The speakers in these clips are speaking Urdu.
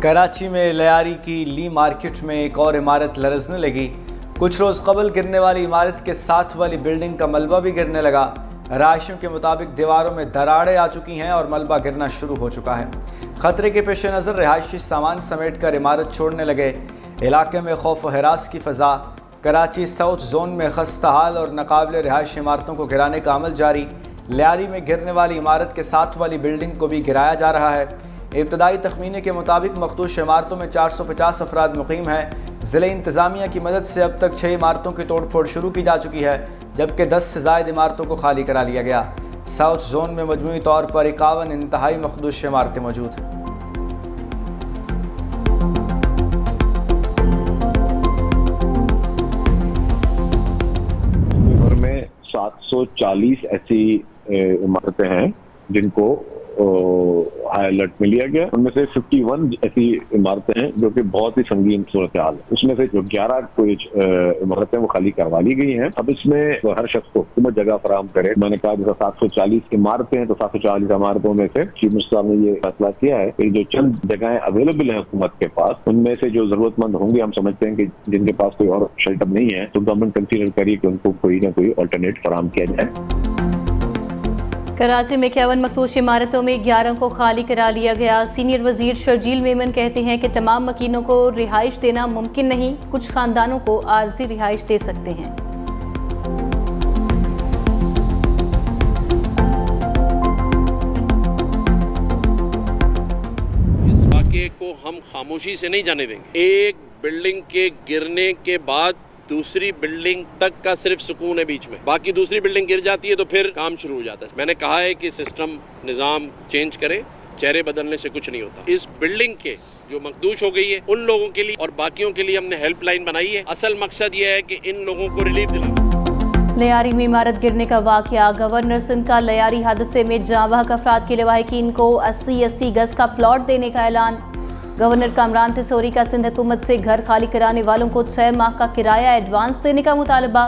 کراچی میں لیاری کی لی مارکیٹ میں ایک اور عمارت لرزنے لگی۔ کچھ روز قبل گرنے والی عمارت کے ساتھ والی بلڈنگ کا ملبہ بھی گرنے لگا۔ رہائشیوں کے مطابق دیواروں میں دراڑیں آ چکی ہیں اور ملبہ گرنا شروع ہو چکا ہے۔ خطرے کے پیش نظر رہائشی سامان سمیٹ کر عمارت چھوڑنے لگے۔ علاقے میں خوف و ہراس کی فضا۔ کراچی ساؤتھ زون میں خستہ حال اور ناقابل رہائش عمارتوں کو گرانے کا عمل جاری۔ لیاری میں گرنے والی عمارت کے ساتھ والی بلڈنگ کو بھی گرایا جا رہا ہے۔ ابتدائی تخمینے کے مطابق مخدوش عمارتوں میں 450 افراد مقیم ہیں۔ ضلع انتظامیہ کی مدد سے اب تک 6 عمارتوں کی توڑ پھوڑ شروع کی جا چکی ہے، جبکہ 10 سے زائد عمارتوں کو خالی کرا لیا گیا۔ ساؤتھ زون میں مجموعی طور پر 51 انتہائی مخدوش عمارتیں موجود ہیں۔ بھر میں 740 ایسی عمارتیں ہیں جن کو ہائی الرٹ میں لیا گیا۔ ان میں سے 51 ایسی عمارتیں ہیں جو کہ بہت ہی سنگین صورتحال ہے۔ اس میں سے جو 11 کوئی عمارتیں وہ خالی کروا لی گئی ہیں۔ اب اس میں ہر شخص کو حکومت جگہ فراہم کرے۔ میں نے کہا جیسا 740 عمارتیں ہیں تو 740 عمارتوں میں سے چیف منسٹر صاحب نے یہ فیصلہ کیا ہے کہ جو چند جگہیں اویلیبل ہیں حکومت کے پاس، ان میں سے جو ضرورت مند ہوں گے، ہم سمجھتے ہیں کہ جن کے پاس کوئی اور شیلٹر نہیں ہے، تو گورنمنٹ کنسیڈر کریے کہ ان کو کوئی نہ کوئی آلٹرنیٹ فراہم کیا جائے۔ کراچی میں 51 مخدوش عمارتوں میں 11 کو خالی کرا لیا گیا۔ سینئر وزیر شرجیل میمن کہتے ہیں کہ تمام مکینوں کو رہائش دینا ممکن نہیں، کچھ خاندانوں کو عارضی رہائش دے سکتے ہیں۔ اس واقعے کو ہم خاموشی سے نہیں جانے دیں گے۔ ایک بلڈنگ کے گرنے کے بعد دوسری بلڈنگ تک کا صرف سکون ہے بیچ میں، باقی دوسری بلڈنگ گر جاتی ہے تو پھر کام شروع ہو جاتا ہے۔ میں نے کہا ہے کہ سسٹم نظام چینج کرے، چہرے بدلنے سے کچھ نہیں ہوتا۔ اس بلڈنگ کے جو مخدوش ہو گئی ہے ان لوگوں کے لیے اور باقیوں کے لیے ہم نے ہیلپ لائن بنائی ہے۔ اصل مقصد یہ ہے کہ ان لوگوں کو ریلیف دلانا۔ لیاری میں عمارت گرنے کا واقعہ۔ گورنر سندھ کا لیاری حادثے میں جاں بحق افراد کے لواحقین کو 80 گز کا پلاٹ دینے کا اعلان۔ گورنر کامران تھیسوری کا سندھ حکومت سے گھر خالی کرانے والوں کو 6 ماہ کا کرایہ ایڈوانس دینے کا مطالبہ۔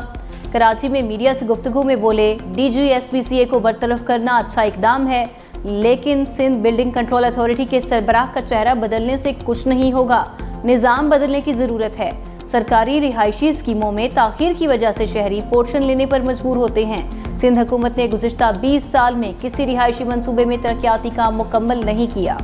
کراچی میں میڈیا سے گفتگو میں بولے، ڈی جی ایس پی سی اے کو برطرف کرنا اچھا اقدام ہے، لیکن سندھ بلڈنگ کنٹرول اتھارٹی کے سربراہ کا چہرہ بدلنے سے کچھ نہیں ہوگا، نظام بدلنے کی ضرورت ہے۔ سرکاری رہائشی اسکیموں میں تاخیر کی وجہ سے شہری پورشن لینے پر مجبور ہوتے ہیں۔ سندھ حکومت نے گزشتہ 20 سال میں کسی رہائشی منصوبے میں ترقیاتی کام مکمل نہیں کیا۔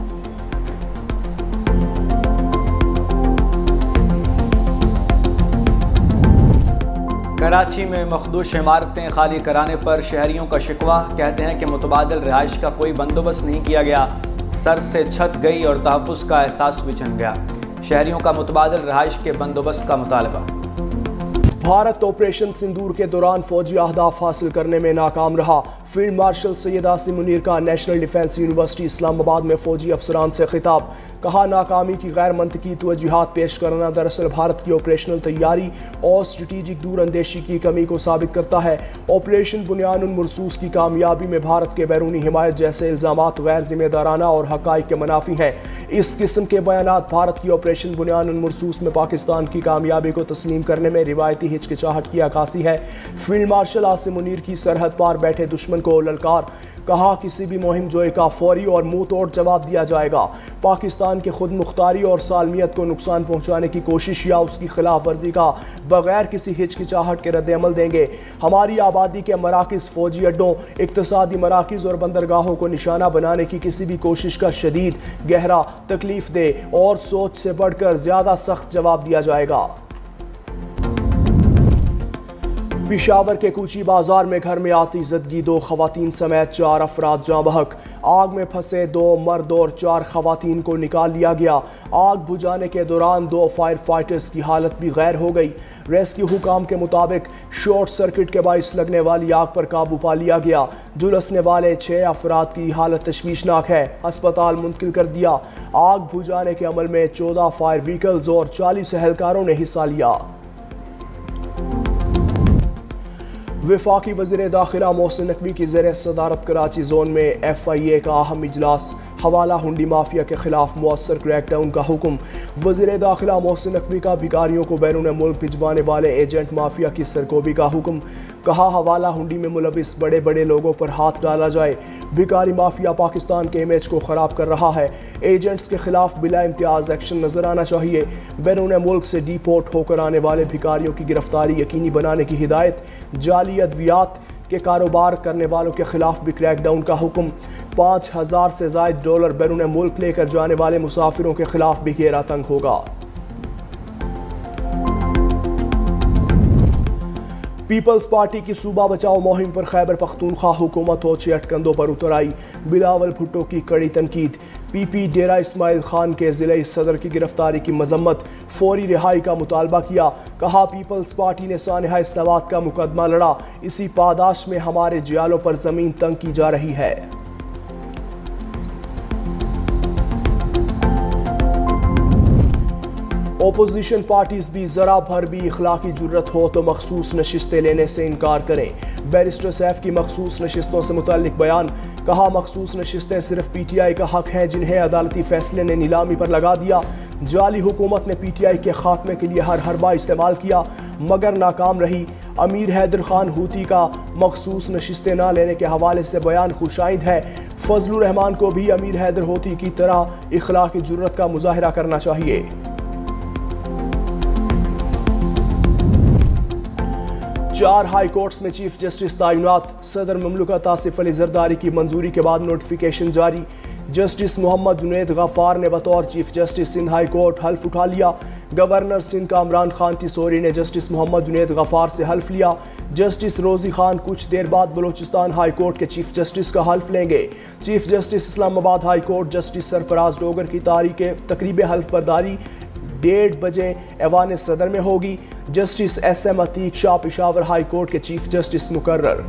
کراچی میں مخدوش عمارتیں خالی کرانے پر شہریوں کا شکوہ۔ کہتے ہیں کہ متبادل رہائش کا کوئی بندوبست نہیں کیا گیا، سر سے چھت گئی اور تحفظ کا احساس بھی چھن گیا۔ شہریوں کا متبادل رہائش کے بندوبست کا مطالبہ۔ بھارت آپریشن سندور کے دوران فوجی اہداف حاصل کرنے میں ناکام رہا۔ فیلڈ مارشل سید عاصم منیر کا نیشنل ڈیفنس یونیورسٹی اسلام آباد میں فوجی افسران سے خطاب۔ کہا، ناکامی کی غیر منطقی توجہات پیش کرنا دراصل بھارت کی آپریشنل تیاری اور اسٹریٹجک دور اندیشی کی کمی کو ثابت کرتا ہے۔ آپریشن بنیان مرصوص کی کامیابی میں بھارت کے بیرونی حمایت جیسے الزامات غیر ذمہ دارانہ اور حقائق کے منافی ہیں۔ اس قسم کے بیانات بھارت کی آپریشن بنیان مرصوص میں پاکستان کی کامیابی کو تسلیم کرنے میں روایتی ہچکچاہٹ کی عکاسی ہے۔ فیلڈ مارشل عاصم منیر کی سرحد پار بیٹھے دشمن کو للکار۔ کہا، کسی بھی مہم جوئی کا فوری اور منہ توڑ جواب دیا جائے گا۔ پاکستان کے خود مختاری اور سالمیت کو نقصان پہنچانے کی کوشش یا اس کی خلاف ورزی کا بغیر کسی ہچکچاہٹ کے رد عمل دیں گے۔ ہماری آبادی کے مراکز، فوجی اڈوں، اقتصادی مراکز اور بندرگاہوں کو نشانہ بنانے کی کسی بھی کوشش کا شدید، گہرا، تکلیف دہ اور سوچ سے بڑھ کر زیادہ سخت جواب دیا جائے گا۔ پشاور کے کوچی بازار میں گھر میں آتی زدگی، 2 خواتین سمیت 4 افراد جاں بحق۔ آگ میں پھنسے 2 مرد اور 4 خواتین کو نکال لیا گیا۔ آگ بجھانے کے دوران 2 فائر فائٹرز کی حالت بھی غیر ہو گئی۔ ریسکیو حکام کے مطابق شارٹ سرکٹ کے باعث لگنے والی آگ پر قابو پا لیا گیا۔ جھلسنے والے 6 افراد کی حالت تشویشناک ہے، ہسپتال منتقل کر دیا۔ آگ بجھانے کے عمل میں 14 فائر وہیکلز اور 40 اہلکاروں نے حصہ لیا۔ وفاقی وزیر داخلہ محسن نقوی کی زیر صدارت کراچی زون میں ایف آئی اے کا اہم اجلاس حوالہ ہنڈی مافیا کے خلاف مؤثر کریک ڈاؤن کا حکم۔ وزیر داخلہ محسن نقوی کا بھکاریوں کو بیرون ملک بھجوانے والے ایجنٹ مافیا کی سرکوبی کا حکم۔ کہا حوالہ ہنڈی میں ملوث بڑے بڑے لوگوں پر ہاتھ ڈالا جائے۔ بھکاری مافیا پاکستان کے امیج کو خراب کر رہا ہے، ایجنٹس کے خلاف بلا امتیاز ایکشن نظر آنا چاہیے۔ بیرون ملک سے ڈی پورٹ ہو کر آنے والے بھکاریوں کی گرفتاری یقینی بنانے کی ہدایت۔ جعلی ادویات کے کاروبار کرنے والوں کے خلاف بھی کریک ڈاؤن کا حکم۔ 5000 سے زائد ڈالر بیرون ملک لے کر جانے والے مسافروں کے خلاف بھی گھیرا تنگ ہوگا۔ پیپلز پارٹی کی صوبہ بچاؤ مہم پر خیبر پختونخوا حکومت اور چیٹ کندوں پر اتر آئی۔ بلاول بھٹو کی کڑی تنقید۔ پی پی ڈیرہ اسماعیل خان کے ضلعی صدر کی گرفتاری کی مذمت، فوری رہائی کا مطالبہ کیا۔ کہا پیپلز پارٹی نے سانحہ اسنوات کا مقدمہ لڑا، اسی پاداش میں ہمارے جیالوں پر زمین تنگ کی جا رہی ہے۔ اپوزیشن پارٹیز بھی ذرا بھر بھی اخلاقی جرت ہو تو مخصوص نشستیں لینے سے انکار کریں۔ بیرسٹر سیف کی مخصوص نشستوں سے متعلق بیان۔ کہا مخصوص نشستیں صرف پی ٹی آئی کا حق ہیں جنہیں عدالتی فیصلے نے نیلامی پر لگا دیا۔ جعلی حکومت نے پی ٹی آئی کے خاتمے کے لیے ہر حربہ استعمال کیا مگر ناکام رہی۔ امیر حیدر خان ہوتی کا مخصوص نشستیں نہ لینے کے حوالے سے بیان خوشائند ہے۔ فضل الرحمان کو بھی امیر حیدر ہوتی کی طرح اخلاقی جرت کا مظاہرہ کرنا چاہیے۔ 4 ہائی کورٹس میں چیف جسٹس تعینات۔ صدر مملکت آصف علی زرداری کی منظوری کے بعد نوٹیفیکیشن جاری۔ جسٹس محمد جنید غفار نے بطور chief justice Sindh high court حلف اٹھا لیا۔ گورنر سندھ کامران خان ٹیسوری نے جسٹس محمد جنید غفار سے حلف لیا۔ جسٹس روزی خان کچھ دیر بعد بلوچستان ہائی کورٹ کے چیف جسٹس کا حلف لیں گے۔ چیف جسٹس اسلام آباد ہائی کورٹ جسٹس سرفراز ڈوگر کی تقریب حلف برداری 1:30 بجے ایوان صدر میں ہوگی۔ جسٹس ایس ایم عتیق شاہ پشاور ہائی کورٹ کے چیف جسٹس مقرر۔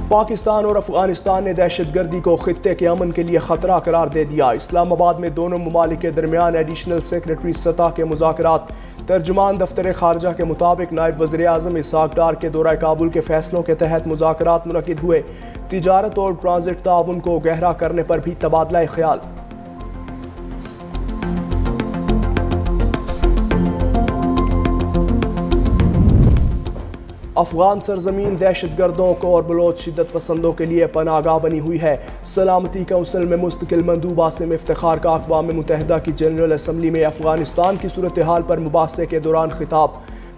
پاکستان اور افغانستان نے دہشت گردی کو خطے کے امن کے لیے خطرہ قرار دے دیا۔ اسلام آباد میں دونوں ممالک کے درمیان ایڈیشنل سیکریٹری سطح کے مذاکرات۔ ترجمان دفتر خارجہ کے مطابق نائب وزیر اعظم اسحاق ڈار کے دورہ کابل کے فیصلوں کے تحت مذاکرات منعقد ہوئے۔ تجارت اور ٹرانزٹ تعاون کو گہرا کرنے پر بھی تبادلہ خیال۔ افغان سرزمین دہشت گردوں کو اور بلوچ شدت پسندوں کے لیے پناہ گاہ بنی ہوئی ہے۔ سلامتی کونسل میں مستقل مندوب عاصم افتخار کا اقوام متحدہ کی جنرل اسمبلی میں افغانستان کی صورتحال پر مباحثے کے دوران خطاب۔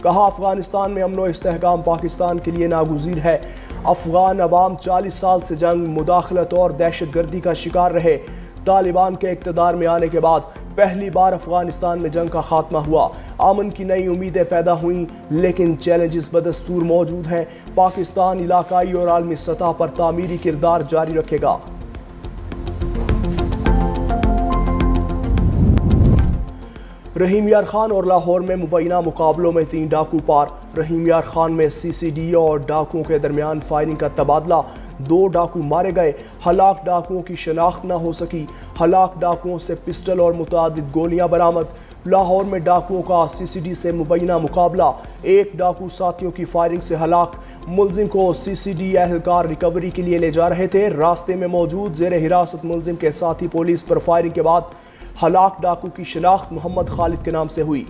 کہا افغانستان میں امن و استحکام پاکستان کے لیے ناگزیر ہے۔ افغان عوام 40 سال سے جنگ، مداخلت اور دہشت گردی کا شکار رہے۔ طالبان کے اقتدار میں آنے کے بعد پہلی بار افغانستان میں جنگ کا خاتمہ ہوا۔ امن کی نئی امیدیں پیدا ہوئیں لیکن چیلنجز بدستور موجود ہیں۔ پاکستان علاقائی اور عالمی سطح پر تعمیری کردار جاری رکھے گا۔ رحیم یار خان اور لاہور میں مبینہ مقابلوں میں 3 ڈاکو پار۔ رحیم یار خان میں سی سی ڈی اور ڈاکوؤں کے درمیان فائرنگ کا تبادلہ، 2 ڈاکو مارے گئے۔ ہلاک ڈاکوؤں کی شناخت نہ ہو سکی۔ ہلاک ڈاکوؤں سے پسٹل اور متعدد گولیاں برآمد۔ لاہور میں ڈاکوؤں کا سی سی ڈی سے مبینہ مقابلہ، 1 ڈاکو ساتھیوں کی فائرنگ سے ہلاک۔ ملزم کو سی سی ڈی اہلکار ریکوری کے لیے لے جا رہے تھے۔ راستے میں موجود زیر حراست ملزم کے ساتھی پولیس پر فائرنگ کے بعد ہلاک ڈاکو کی شناخت محمد خالد کے نام سے ہوئی۔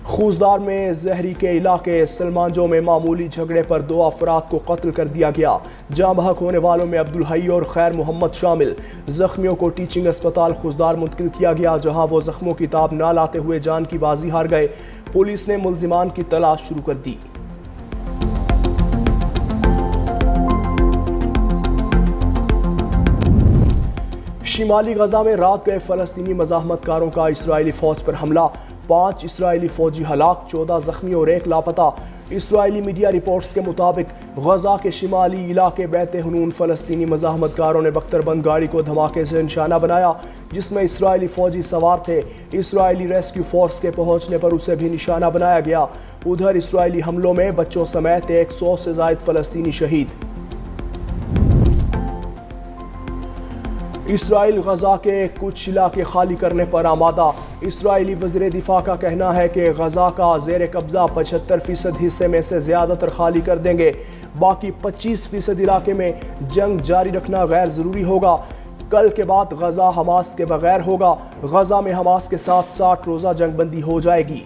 خوزدار میں زہری کے علاقے سلمانجو میں معمولی جھگڑے پر 2 افراد کو قتل کر دیا گیا۔ جاں بحق ہونے والوں میں عبدالحی اور خیر محمد شامل۔ زخمیوں کو ٹیچنگ اسپتال خوزدار منتقل کیا گیا جہاں وہ زخموں کی تاب نہ لاتے ہوئے جان کی بازی ہار گئے۔ پولیس نے ملزمان کی تلاش شروع کر دی۔ شمالی غزہ میں رات گئے فلسطینی مزاحمت کاروں کا اسرائیلی فوج پر حملہ، 5 اسرائیلی فوجی ہلاک، 14 زخمی اور 1 لاپتہ۔ اسرائیلی میڈیا رپورٹس کے مطابق غزہ کے شمالی علاقے بیت حنون فلسطینی مزاحمت کاروں نے بختر بند گاڑی کو دھماکے سے نشانہ بنایا جس میں اسرائیلی فوجی سوار تھے۔ اسرائیلی ریسکیو فورس کے پہنچنے پر اسے بھی نشانہ بنایا گیا۔ ادھر اسرائیلی حملوں میں بچوں سمیت 100 سے زائد فلسطینی شہید۔ اسرائیل غزہ کے کچھ علاقے خالی کرنے پر آمادہ۔ اسرائیلی وزیر دفاع کا کہنا ہے کہ غزہ کا زیر قبضہ 75% حصے میں سے زیادہ تر خالی کر دیں گے، باقی 25% علاقے میں جنگ جاری رکھنا غیر ضروری ہوگا۔ کل کے بعد غزہ حماس کے بغیر ہوگا، غزہ میں حماس کے ساتھ 60 روزہ جنگ بندی ہو جائے گی۔